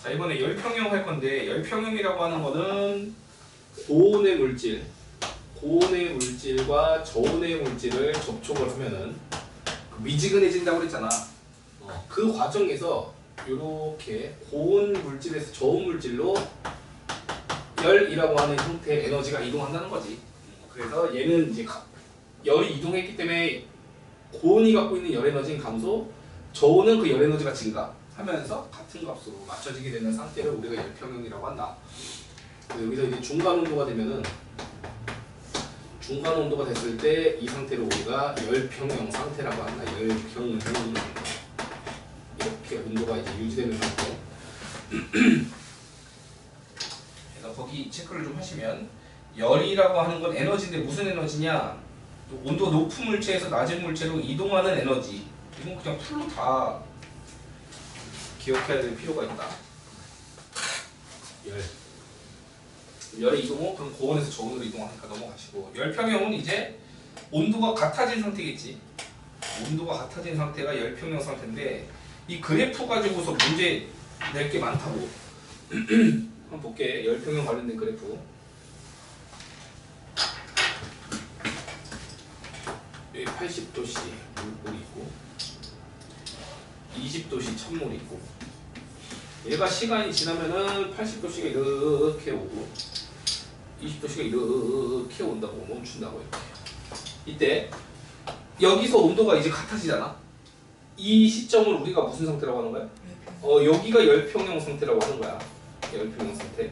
자, 이번에 열평형 할 건데, 열평형이라고 하는 거는 고온의 물질과 저온의 물질을 접촉을 하면은 미지근해진다고 그랬잖아. 그 과정에서 이렇게 고온 물질에서 저온 물질로 열이라고 하는 형태의 에너지가 이동한다는 거지. 그래서 얘는 이제 열이 이동했기 때문에 고온이 갖고 있는 열 에너지는 감소, 저온은 그 열 에너지가 증가하면서 같은 값으로 맞춰지게 되는 상태를 우리가 열평형이라고 한다. 여기서 이제 중간 온도가 되면은 중간 온도가 됐을 때 이 상태를 우리가 열평형 상태라고 한다. 열평형. 이렇게 온도가 이제 유지되는 상태. 그래서 거기 체크를 좀 하시면 열이라고 하는 건 에너지인데 무슨 에너지냐? 온도 높은 물체에서 낮은 물체로 이동하는 에너지. 이건 그냥 풀로 다 기억해야 될 필요가 있다. 열의 이동 후 그럼 고온에서 저온으로 이동하니까 넘어가시고, 열평형은 이제 온도가 같아진 상태겠지. 온도가 같아진 상태가 열평형 상태인데 이 그래프 가지고서 문제 낼 게 많다고. 한번 볼게. 열평형 관련된 그래프. 여기 80도씨 물이 있고 20도씨 찬물이 있고, 얘가 시간이 지나면은 80도씨가 이렇게 오고 20도씨가 이렇게 온다고, 멈춘다고. 이렇게 이때 여기서 온도가 이제 같아지잖아. 이 시점을 우리가 무슨 상태라고 하는 거야? 여기가 열평형 상태라고 하는 거야. 열평형 상태.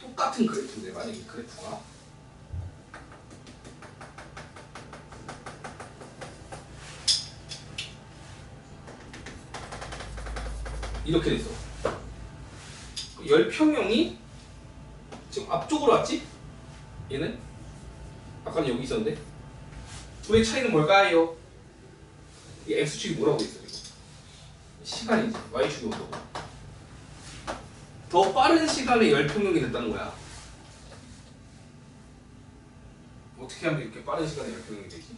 똑같은 그래프인데 만약에 그래프가 이렇게 됐어. 열평형이 지금 앞쪽으로 왔지? 얘는 아까는 여기 있었는데 둘의 차이는 뭘까요? 이 x축이 뭐라고 있어 지금? 시간이지. y축이 온도고. 더 빠른 시간에 열평형이 됐다는 거야. 어떻게 하면 이렇게 빠른 시간에 열평형이 되지?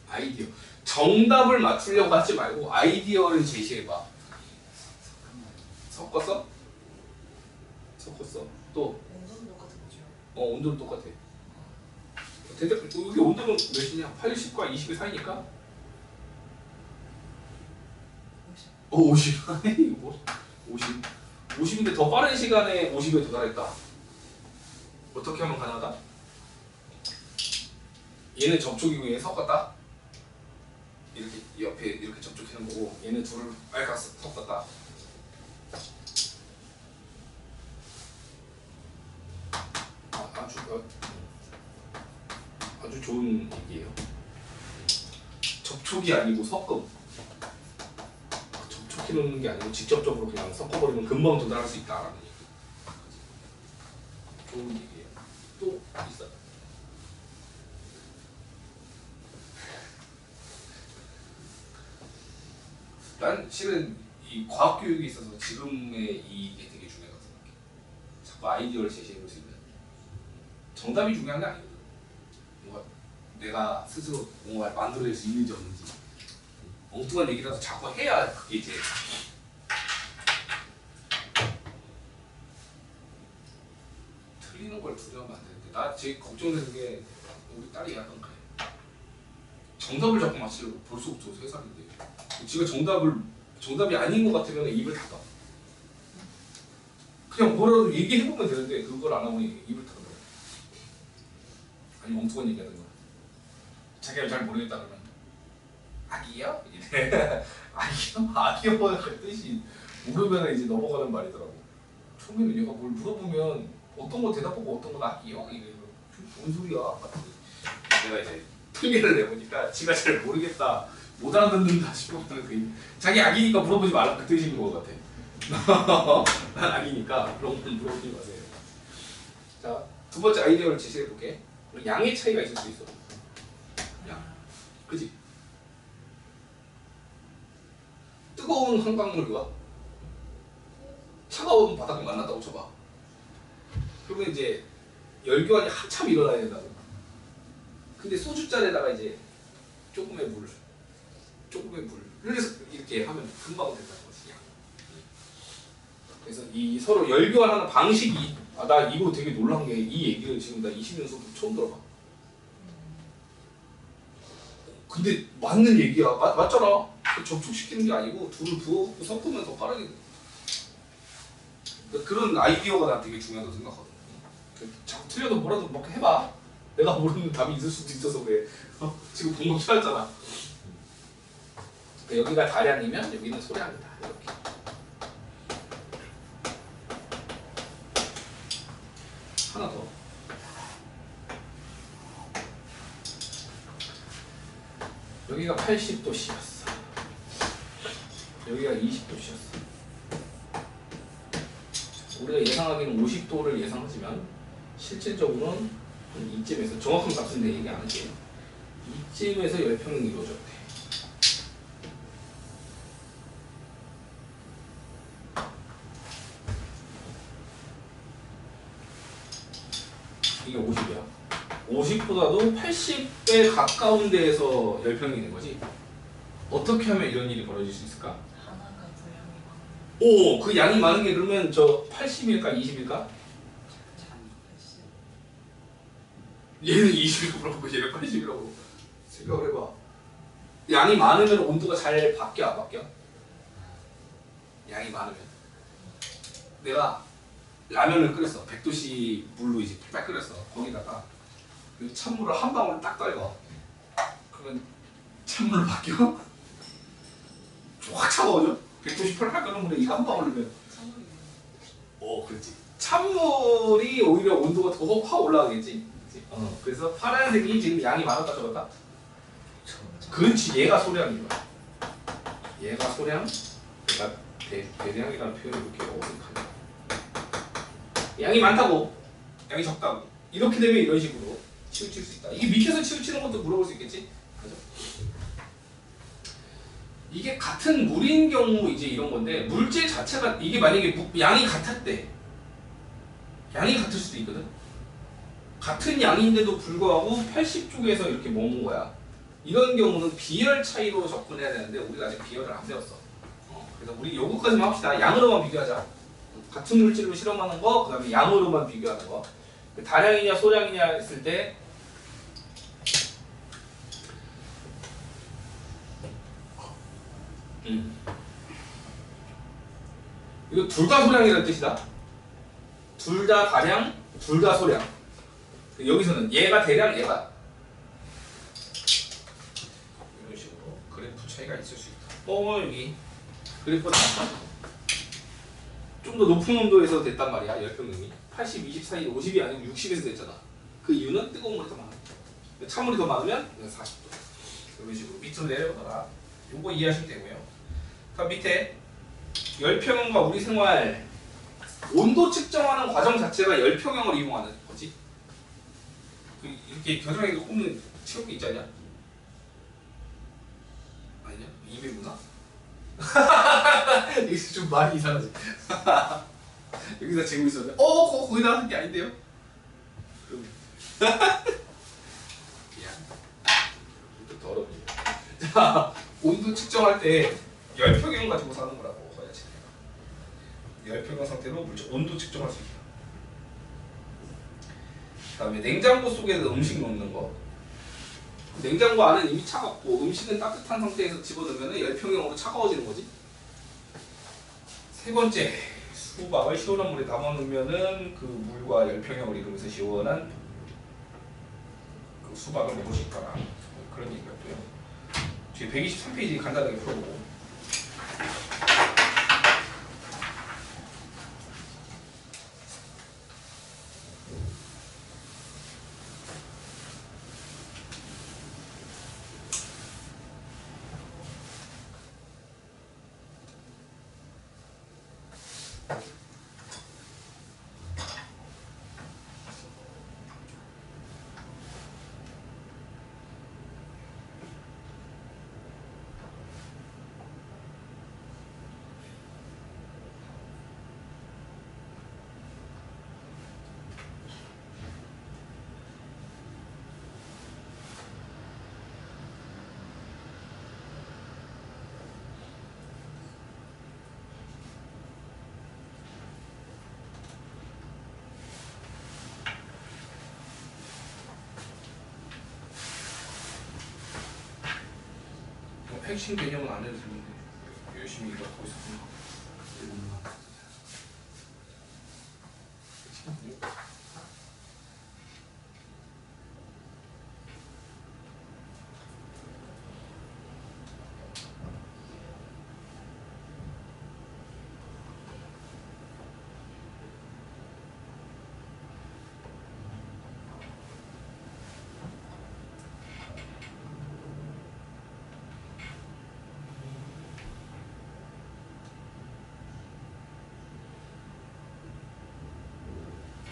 아이디어. 정답을 맞추려고 하지 말고 아이디어를 제시해봐. 섞었어? 섞었어. 또? 온도는 똑같은 거죠? 온도는 똑같아. 대략 여기 온도는 몇이냐? 80과 20의 사이니까? 50. 50. 50인데 더 빠른 시간에 50에 도달했다. 어떻게 하면 가능하다? 얘는 접촉이고 얘는 섞었다. 이렇게 옆에 이렇게 접촉하는 거고, 얘는 둘을 빨갛게 섞었다. 아주 좋은 얘기예요. 접촉이 아니고 섞음. 접촉해 놓는 게 아니고 직접적으로 그냥 섞어버리면 금방 도달할 수 있다라는 얘기. 좋은 얘기예요. 또 있어. 난 실은 이 과학 교육에 있어서 지금의 이게 되게 중요하다고 생각해. 자꾸 아이디어를 제시해볼 수 있는. 정답이 중요한 게 아니거든. 뭔가 내가 스스로 뭔가 만들어낼 수 있는지 없는지. 엉뚱한 얘기라서 자꾸 해야 그게 이제 틀리는 걸 두려우면 안 되는데, 나 제일 걱정되는 게 우리 딸이 약간 그래. 정답을 자꾸 맞추려고. 벌써부터 3살인데 지가 정답이 아닌 것 같으면 입을 닫아. 그냥 뭐라도 얘기해보면 되는데 그걸 안 하고 입을 닫아. 아니 엉뚱한 얘기하는 거야. 자기가 잘 모르겠다 그러면 아기요? 이래. 아기요? 아기요가 그 뜻이 모르면 이제 넘어가는 말이더라고. 처음에는 얘가 뭘 물어보면 어떤 거 대답하고 어떤 건 아기요? 이래. 뭔 소리야? 내가 이제 틀리를 내보니까 지가 잘 모르겠다, 못 알아듣는다 싶었다는 그 자기 아기니까 물어보지 말라 그 뜻인 것 같아. 난 아기니까 그런 건 물어보지 마세요. 자, 두 번째 아이디어를 제시해볼게. 양의 차이가 있을 수 있어. 양. 그지? 뜨거운 한강물과 차가운 바닥을 만났다고 쳐봐. 그러면 이제 열교환이 한참 일어나야 된다고. 근데 소주잔에다가 이제 조금의 물을 이렇게 하면 금방 된다는 거지. 그래서 이 서로 열교환하는 방식이 나 이거 되게 놀란 게 이 얘기를 지금 나 20년 속도 처음 들어봐. 근데 맞는 얘기야. 맞잖아. 접촉시키는 게 아니고 둘을 부어갖고 섞으면 더 빠르게. 그런 아이디어가 난 되게 중요하다고 생각하거든. 자꾸 틀려도 뭐라도 막 해봐. 내가 모르는 답이 있을 수도 있어서 그래. 지금 공부 찾았잖아. 여기가 다량이면 여기는 소량이다. 이렇게. 하나 더. 여기가 80도씨였어. 여기가 20도씨였어. 우리가 예상하기는 50도를 예상하지만 실질적으로는 이쯤에서 정확한 값은 내 얘기 안 할게요. 이쯤에서 열평이 이루어졌대. 이게 50이야. 50보다도 80에 가까운 데에서 열평이 된 거지. 어떻게 하면 이런 일이 벌어질 수 있을까? 하나가 분량이 많은. 오, 그 양이 많은 게 그러면 저 80일까 20일까? 얘는 20이라고 얘는 80이라고 생각을 해봐. 양이 많으면 온도가 잘 바뀌어 안 바뀌어? 양이 많으면 내가 라면을 끓였어. 100도씨 물로 이제 팔팔 끓였어. 거기다가 찬물을 한 방울 딱 떨궈. 그러면 찬물로 바뀌어? 확 차가워져? 100도씨 팔팔 끓는 물에 이거 한 방울 넣으면 그렇지. 찬물이 오히려 온도가 더 확 올라가겠지. 그래서 파란색이 지금 양이 많았다 적었다? 그렇지. 얘가 소량인 거야. 얘가 소량, 얘가 대량이라는 표현을 볼게요. 양이 많다고, 양이 적다고. 이렇게 되면 이런 식으로 치우칠 수 있다. 이게 밑에서 치우치는 것도 물어볼 수 있겠지? 그죠? 이게 같은 물인 경우 이제 이런 건데, 물질 자체가 이게 만약에 양이 같았대. 양이 같을 수도 있거든. 같은 양인데도 불구하고 80쪽에서 이렇게 머문 거야. 이런 경우는 비열 차이로 접근해야 되는데 우리가 아직 비열을 안 배웠어. 그래서 우리 요거까지만 합시다. 양으로만 비교하자. 같은 물질로 실험하는 거, 그 다음에 양으로만 비교하는 거. 다량이냐 소량이냐 했을 때 이거 둘 다 소량이라는 뜻이다. 둘 다 다량, 둘 다 소량. 여기서는 얘가 대량, 얘가 이런 식으로 그래프 차이가 있을 수 있다. 여기 그래프가 좀 더 높은 온도에서 됐단 말이야. 열평능이 80, 20 사이 50이 아니고 60에서 됐잖아. 그 이유는 뜨거운 물이 더 많아. 찬물이 더 많으면 40도. 이런 식으로 밑으로 내려오다가 요거 이해하시면 되고요. 그럼 밑에 열평형과 우리 생활 온도 측정하는 과정 자체가 열평형을 이용하는 거지. 이렇게 겨드랑이가 꼽는 체육기 있지 않냐? 아니냐? 200구나? 여기서 좀 말이 이상하지. 여기서 재고 있었는데 거기다 하는 게 아닌데요? 미안. 좀 더러워. 자, 온도 측정할 때 열평형 가지고 사는 거라고 해야지. 열평형 상태로 물질 온도 측정할 수 있다. 그 다음에 냉장고 속에 음식 넣는 거. 냉장고 안은 이미 차갑고 음식은 따뜻한 상태에서 집어넣으면 열평형으로 차가워지는 거지. 세 번째, 수박을 시원한 물에 담아놓으면은 그 물과 열평형을 이루면서 시원한 그 수박을 먹을 수 있더라. 그런 얘기였고요. 뒤에 123페이지 간단하게 풀어보고. 핵심 개념은 안 해도 되는데 열심히 이거 하고 있었구나.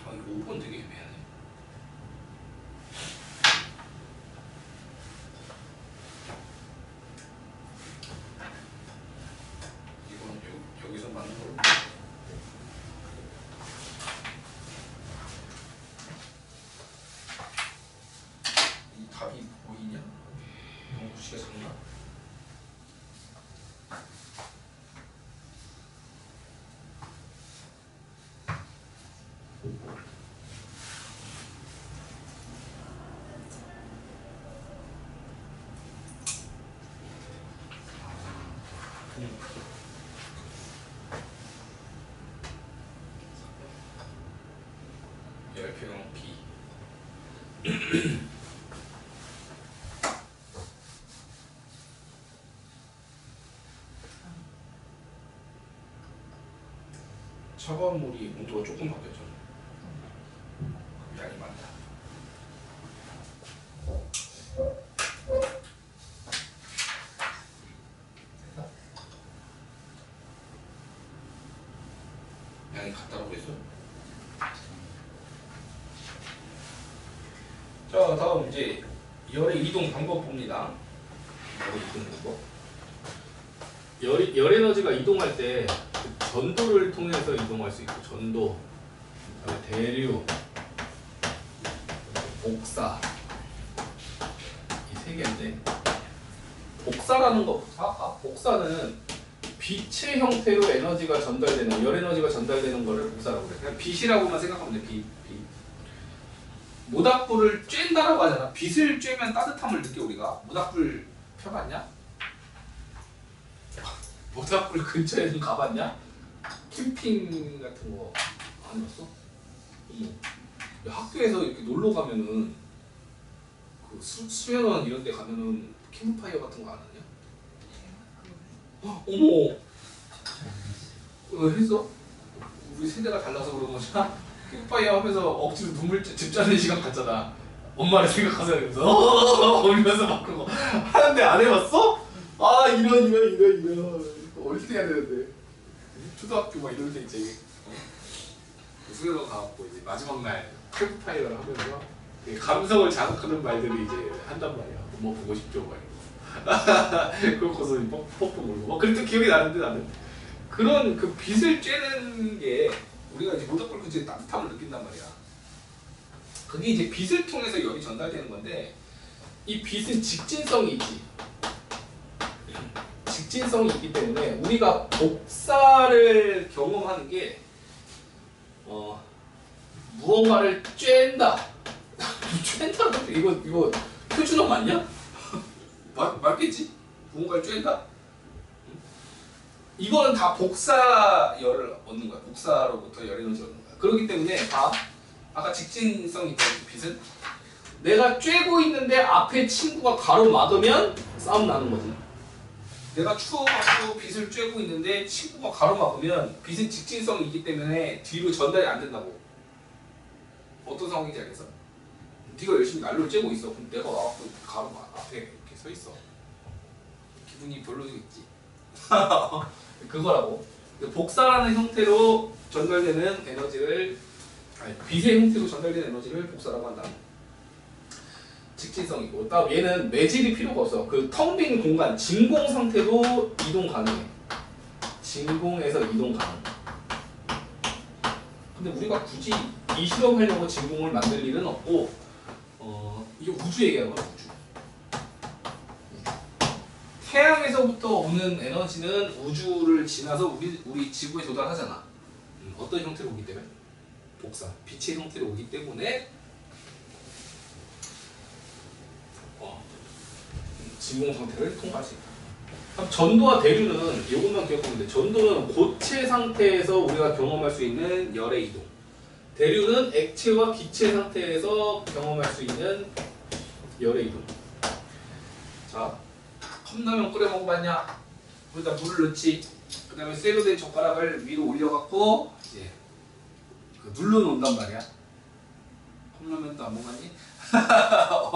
아 이거 5번 되게 애매하네. 이건 여기서 맞는 걸로. 이 답이 보이냐? 너무 글씨가 작나? 열평 B. 차가운 물이 온도가 조금 바뀌었잖아. 양이 많다. 양이 같다고 했어? 자, 다음 이제 열의 이동 방법 봅니다. 열의 이동 방법. 열 에너지가 이동할 때 그 전도를 통해서 이동할 수 있고, 전도, 그다음에 대류, 복사, 이 세 개인데, 복사라는 거, 복사는 빛의 형태로 에너지가 전달되는, 열 에너지가 전달되는 거를 복사라고 그래. 그냥 빛이라고만 생각하면 돼. 빛. 모닥불을 쬐다라고 하잖아. 빛을 쬐면 따뜻함을 느껴. 우리가 모닥불 펴봤냐? 모닥불 근처에는 가봤냐? 캠핑 같은 거 안 해봤어? 학교에서 이렇게 놀러 가면은 그 수련원 이런 데 가면은 캠프파이어 같은 거 안 하냐? 어머! 했어? 우리 세대가 달라서 그런 거잖아? 캠프파이어 하면서 억지로 눈물 집자는 시간 갔잖아. 엄마를 생각하자 이러면서 울면서 막 그거 하는데 안 해봤어? 아 이런 어릴 때 해야 되는데 초등학교 막 이럴 때 이제 수련원 가갖고 이제 마지막 날 캠프파이어를 하면서 감성을 자극하는 말들이 이제 한단 말이야. 엄마 보고 싶죠 막 이러고 그러고서 퍽퍽 울고 막 그랬던 기억이 나는데 나는 그런 그 빛을 쬐는 게 우리가 이제 모닥불 근처에 따뜻함을 느낀단 말이야. 그게 이제 빛을 통해서 열이 전달되는 건데 이 빛은 직진성이 있지. 직진성이 있기 때문에 우리가 복사를 경험하는 게 무언가를 쬐다. 쬐다? 이거 표준어 맞냐? 맞겠지? 무언가를 쬐다? 이거는 다 복사열을 얻는 거야. 복사로부터 열 에너지를 얻는 거야. 그렇기 때문에 아까 직진성이 있던 빛은 내가 쬐고 있는데 앞에 친구가 가로막으면 싸움 나는 거지. 내가 추워가지고 빛을 쬐고 있는데 친구가 가로막으면 빛은 직진성이 있기 때문에 뒤로 전달이 안 된다고. 어떤 상황인지 알겠어? 네가 열심히 난로를 쬐고 있어. 그럼 내가 와갖고 앞에 이렇게 서 있어. 기분이 별로겠지. 그거라고. 복사라는 형태로 전달되는 에너지를 빛의 형태로 전달되는 에너지를 복사라고 한다. 직진성이고, 다음 얘는 매질이 필요가 없어. 그 텅 빈 공간, 진공 상태도 이동 가능해. 진공에서 이동 가능. 근데 우리가 굳이 이 실험하려고 진공을 만들 일은 없고, 이게 우주 얘기하는 거야, 우주. 태양에서부터 오는 에너지는 우주를 지나서 우리 지구에 도달하잖아. 어떤 형태로 오기 때문에? 복사, 빛의 형태로 오기 때문에 진공 상태를 통과할 수 있다. 그럼 전도와 대류는 이것만 기억하면 돼. 전도는 고체 상태에서 우리가 경험할 수 있는 열의 이동. 대류는 액체와 기체 상태에서 경험할 수 있는 열의 이동. 자, 컵라면 끓여 먹어봤냐? 거기다 물을 넣지. 그 다음에 쇠로 된 젓가락을 위로 올려갖고 이제 그 눌러놓는단 말이야. 컵라면도 안 먹었니? 아,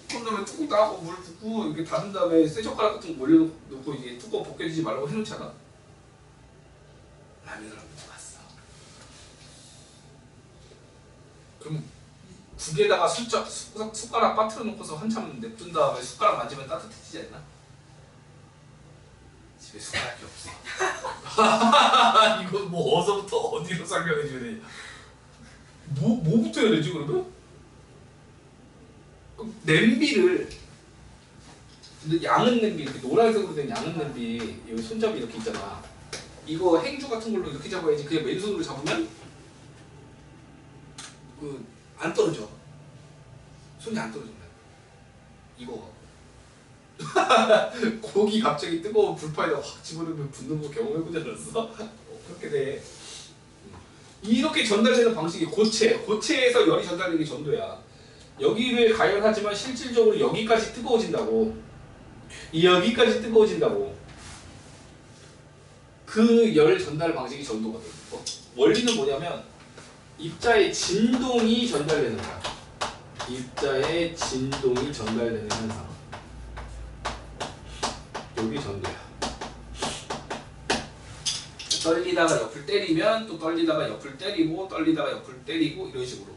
컵라면 뚜껑 따고 물 붓고 이렇게 닫은 다음에 쇠 젓가락 같은 거 올려놓고 이제 뚜껑 벗겨지지 말라고 해놓잖아. 라면을 안 먹어봤어. 그럼 국에다가 숟가락 빠뜨려 놓고서 한참 냅둔 다음에 숟가락 만지면 따뜻해지지 않나? 집에 숟가락이 없어. 이거 뭐 어디서부터 어디로 설명해 줘야 돼? 뭐부터 해야 되지 그러면? 그럼 냄비를 근데 양은 냄비 이렇게 노란색으로 된 양은 냄비 여기 손잡이 이렇게 있잖아. 이거 행주 같은 걸로 이렇게 잡아야지. 그냥 맨손으로 잡으면 그 안 떨어져. 손이 안 떨어진다. 이거 고기 갑자기 뜨거운 불판에다 확 집어넣으면 붙는 거 경험해보지 않았어? 그렇게 돼. 이렇게 전달되는 방식이 고체에서 열이 전달되는 게 전도야. 여기를 가열하지만 실질적으로 여기까지 뜨거워진다고. 여기까지 뜨거워진다고. 그 열 전달 방식이 전도거든. 원리는 뭐냐면 입자의 진동이 전달되는 거야. 입자의 진동이 전달되는 현상. 여기 전도야. 떨리다가 옆을 때리면 또 떨리다가 옆을 때리고 떨리다가 옆을 때리고 이런 식으로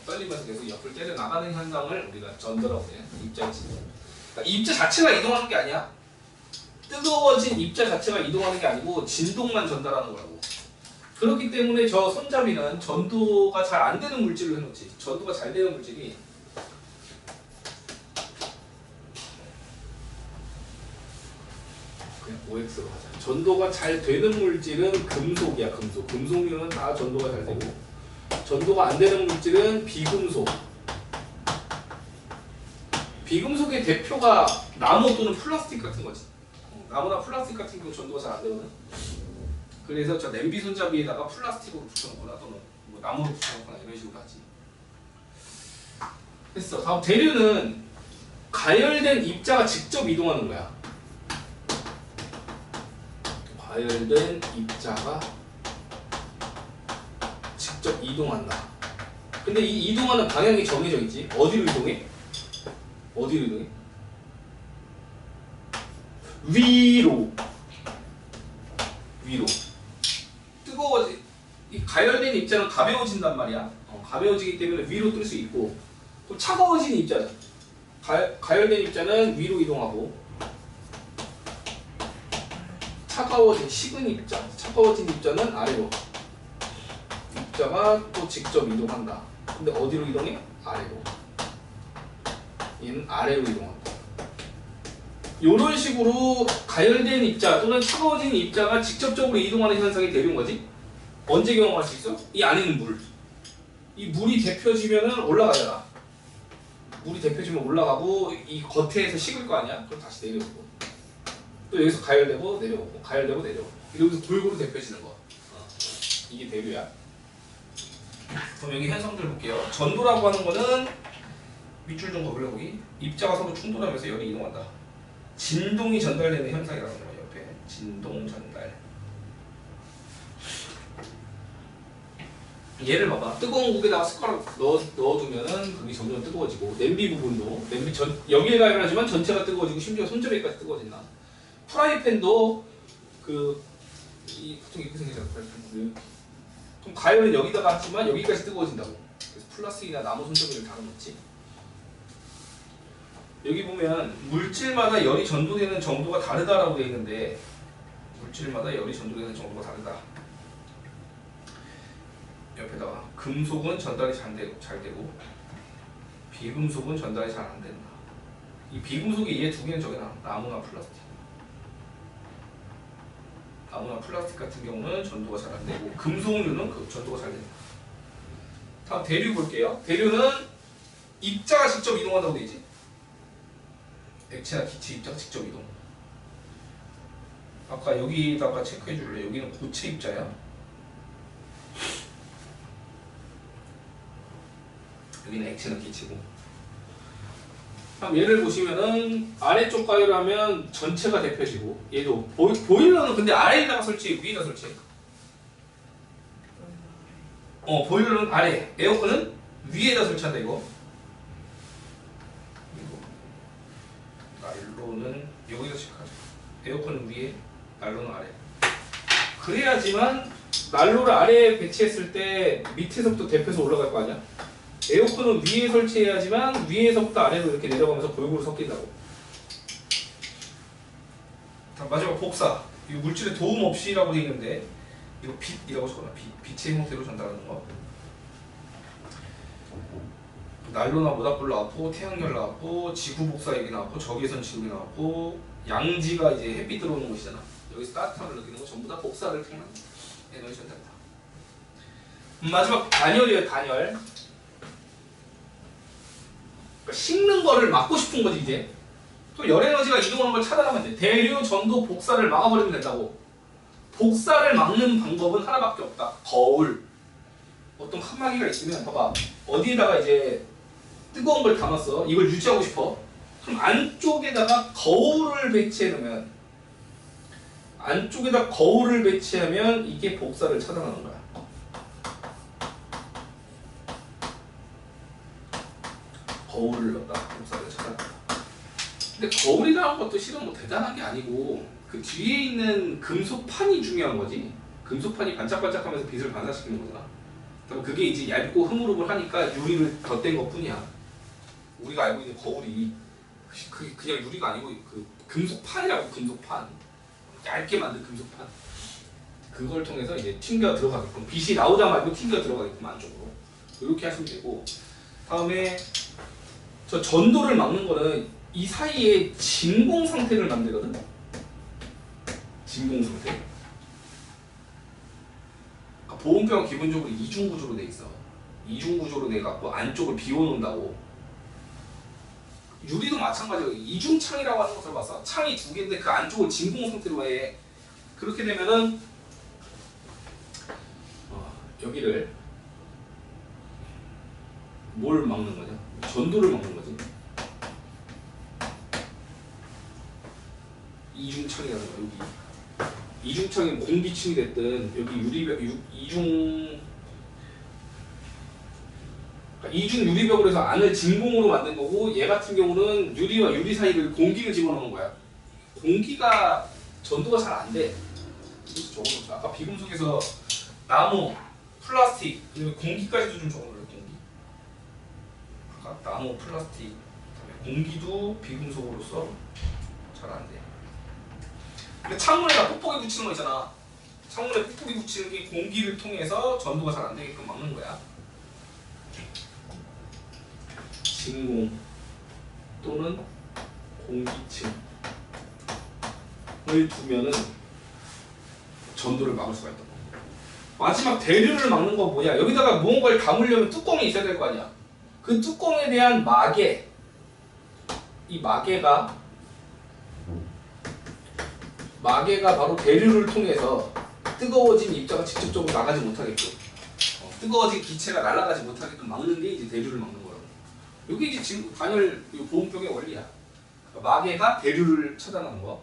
떨리면서 계속 옆을 때려 나가는 현상을 우리가 전도라고 해. 입자의 진동. 그러니까 입자 자체가 이동하는 게 아니야. 뜨거워진 입자 자체가 이동하는 게 아니고 진동만 전달하는 거라고. 그렇기 때문에 저 손잡이는 전도가 잘 안 되는 물질로 해놓지. 전도가 잘 되는 물질이 그냥 OX로 하자. 전도가 잘 되는 물질은 금속이야. 금속류는 다 전도가 잘 되고, 전도가 안 되는 물질은 비금속. 비금속의 대표가 나무 또는 플라스틱 같은 거지. 나무나 플라스틱 같은 경우 전도가 잘 안 되거든. 그래서 저 냄비 손잡이에다가 플라스틱으로 붙여놓거나 또는 뭐 나무로 붙여놓거나 이런 식으로 하지. 됐어. 다음 대류는 가열된 입자가 직접 이동하는 거야. 가열된 입자가 직접 이동한다. 근데 이 이동하는 방향이 정해져 있지. 어디로 이동해? 어디로 이동해? 위로. 뜨거워지. 이 가열된 입자는 가벼워진단 말이야. 가벼워지기 때문에 위로 뜰 수 있고, 또 차가워진 입자는 가열된 입자는 위로 이동하고, 식은 입자, 차가워진 입자는 아래로. 입자가 또 직접 이동한다. 근데 어디로 이동해? 아래로. 얘는 아래로 이동한다. 이런 식으로 가열된 입자 또는 차가워진 입자가 직접적으로 이동하는 현상이 대류인 거지. 언제 경험할 수 있어? 이 안에 있는 물. 이 물이 데펴지면은 올라가잖아. 물이 데펴지면 올라가고 이 겉에서 식을 거 아니야? 그럼 다시 내려오고. 또 여기서 가열되고 내려오고, 가열되고 내려오고. 이러면서 골고루 데펴지는 거. 이게 대류야. 그럼 여기 현상들 볼게요. 전도라고 하는 거는 밑줄 좀 그려보기. 입자가 서로 충돌하면서 열이 이동한다. 진동이 전달되는 현상이라는 거예요. 옆에 진동 전달. 얘를 봐봐. 뜨거운 국에다가 숟가락 넣어두면은 그게 점점 뜨거워지고, 냄비 부분도 여기에 가열하지만 전체가 뜨거워지고 심지어 손잡이까지 뜨거워진다. 프라이팬도 보통 이렇게 생기잖아. 프라이팬. 그럼 가열은 여기다가 하지만 여기까지 뜨거워진다고. 그래서 플라스틱이나 나무 손잡이를 달아놓지. 여기 보면 물질마다 열이 전도되는 정도가 다르다라고 되어 있는데, 물질마다 열이 전도되는 정도가 다르다. 옆에다가 금속은 전달이 잘 되고 비금속은 전달이 잘 안 된다. 이 비금속이 얘 두 개는 저기나 나무나 플라스틱. 나무나 플라스틱 같은 경우는 전도가 잘 안 되고, 금속류는 전도가 잘 된다. 다음 대류 볼게요. 대류는 입자가 직접 이동한다고 되어 있지. 액체나 기체 입자가 직접 이동. 아까 여기다가 체크해 줄래? 여기는 고체 입자야. 여기는 액체는 기체고. 그럼 얘를 보시면은 아래쪽 가열하면 전체가 대표지고, 얘도 보일러는 근데 아래에다가 설치해, 위에다 설치해? 보일러는 아래, 에어컨은 위에다 설치한다 이거. 난로는 여기다 체크하자. 에어컨은 위에, 난로는 아래. 그래야지만 난로를 아래에 배치했을 때 밑에서부터 대표서 올라갈 거 아니야? 에어컨은 위에 설치해야지만 위에서부터 아래로 이렇게 내려가면서 골고루 섞인다고. 자, 마지막 복사. 이 물질의 도움 없이라고 되어 있는데 이거 빛이라고 적어놔. 빛의 형태로 전달하는 거. 난로나 모닥불 나왔고, 태양열 나왔고, 지구 복사 얘기 나왔고, 적외선 지구이 나왔고, 양지가 이제 햇빛 들어오는 곳이잖아. 여기서 따뜻함을 느끼는 거 전부 다 복사를 통한 에너지 전달이다. 마지막 단열이에요. 단열. 그러니까 식는 거를 막고 싶은 거지 이제. 또 열 에너지가 이동하는 걸 차단하면 돼. 대류, 전도, 복사를 막아버리면 된다고. 복사를 막는 방법은 하나밖에 없다. 거울. 어떤 칸막이가 있으면 봐봐. 어디에다가 이제 뜨거운 걸 담았어. 이걸 유지하고 싶어. 그럼 안쪽에다가 거울을 배치해 놓으면, 안쪽에다 거울을 배치하면 이게 복사를 차단하는 거야. 거울을 넣었다. 복사를 차단한다. 근데 거울이라는 것도 실은 뭐 대단한 게 아니고 그 뒤에 있는 금속판이 중요한 거지. 금속판이 반짝반짝하면서 빛을 반사시키는 거잖아. 그럼 그게 이제 얇고 흐물흐물하니까 유리를 덧댄 것 뿐이야. 우리가 알고 있는 거울이 그냥 유리가 아니고 그 금속판이라고. 금속판, 얇게 만든 금속판. 그걸 통해서 이제 튕겨 들어가게끔, 빛이 나오다 말고 튕겨 들어가게끔 안쪽으로 이렇게 하시면 되고, 다음에 저 전도를 막는 거는 이 사이에 진공 상태를 만들거든. 진공 상태. 그러니까 보온병은 기본적으로 이중 구조로 돼 있어. 이중 구조로 돼 갖고 안쪽을 비워놓는다고. 유리도 마찬가지로 이중 창이라고 하는 것을 봤어. 창이 두 개인데 그 안쪽을 진공 상태로 해. 그렇게 되면은 여기를 뭘 막는 거냐? 전도를 막는 거지. 이중창이라는 거. 여기 이중창이 공기층이 됐든 여기 유리벽 이중 유리벽으로 해서 안을 진공으로 만든 거고, 얘 같은 경우는 유리와 유리 사이를 공기를 집어넣는 거야. 공기가 전도가 잘 안 돼. 적어놓자. 아까 비금속에서 나무, 플라스틱, 그리고 공기까지도 좀 적어놓을래. 공기. 아까 나무, 플라스틱, 공기도 비금속으로서 잘 안 돼. 근데 창문에다 뽁뽁이 붙이는 거 있잖아. 창문에 뽁뽁이 붙이는 게 공기를 통해서 전도가 잘 안 되게끔 막는 거야. 진공 또는 공기층을 두면은 전도를 막을 수가 있다. 마지막 대류를 막는 건 뭐냐? 여기다가 무언가를 담으려면 뚜껑이 있어야 될 거 아니야. 그 뚜껑에 대한 마개, 이 마개가 바로 대류를 통해서 뜨거워진 입자가 직접적으로 나가지 못하게끔, 뜨거워진 기체가 날아가지 못하게끔 막는 게 이제 대류를 막는 거라고. 이게 이제 지금 단열 보온병의 원리야. 마개가 대류를 차단하는 거.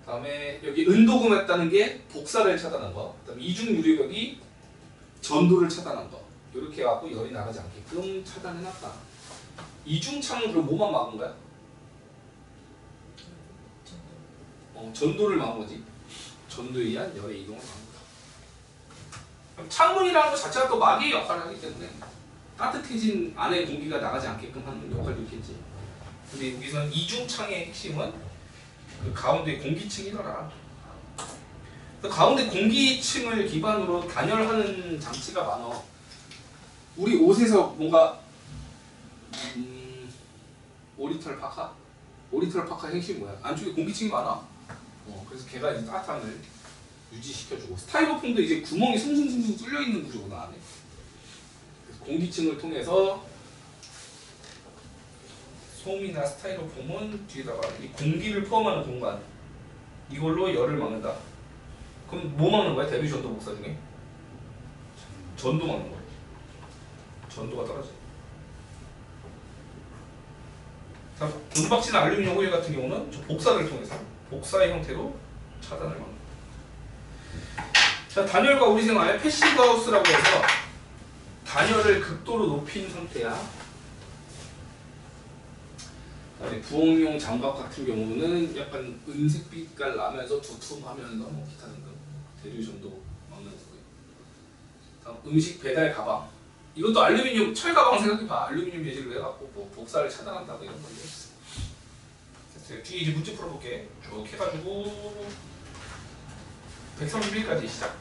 다음에 여기 은도금했다는 게 복사를 차단한 거. 그다음에 이중 유리벽이 전도를 차단한 거. 이렇게 해갖고 열이 나가지 않게끔 차단해놨다. 이중창은 그럼 뭐만 막은 거야? 전도를 막은 거지. 전도에 의한 열의 이동을 막은 거야. 창문이라는 것 자체가 또 마개의 역할을 하기 때문에 따뜻해진 안에 공기가 나가지 않게끔 하는 역할도 있겠지. 근데 여기서는 이중창의 핵심은 그 가운데 공기층이더라. 그 가운데 공기층을 기반으로 단열하는 장치가 많아. 우리 옷에서 뭔가 오리털 파카? 오리털 파카 핵심이 뭐야? 안쪽에 공기층이 많아. 그래서 걔가 이제 따뜻함을 유지시켜주고, 스타이로폼도 이제 구멍이 숭숭숭숭 뚫려 있는 구조구나 안에. 그래서 공기층을 통해서 솜이나 스타이로폼은 뒤에다가 이 공기를 포함하는 공간, 이걸로 열을 막는다. 그럼 뭐 막는 거야? 대류 전도 복사 중에? 전도 막는 거야. 전도가 떨어져. 자, 은박지나 알루미늄 호일 같은 경우는 저 복사를 통해서 복사의 형태로 차단을 막는 거야. 자, 단열과 우리 생활 패시브 하우스라고 해서 단열을 극도로 높인 상태야. 그다음에 부엌용 장갑 같은 경우는 약간 은색빛깔 나면서 두툼하면서 뭐 기타 등등 대류 전도 막는 거고요. 다음 음식 배달 가방. 이것도 알루미늄 철 가방 생각해봐. 알루미늄 예질로 해갖고 뭐 복사를 차단한다 뭐 이런 건데. 됐어요. 뒤에 이제 문제 풀어볼게. 쭉 해가지고 131까지 시작.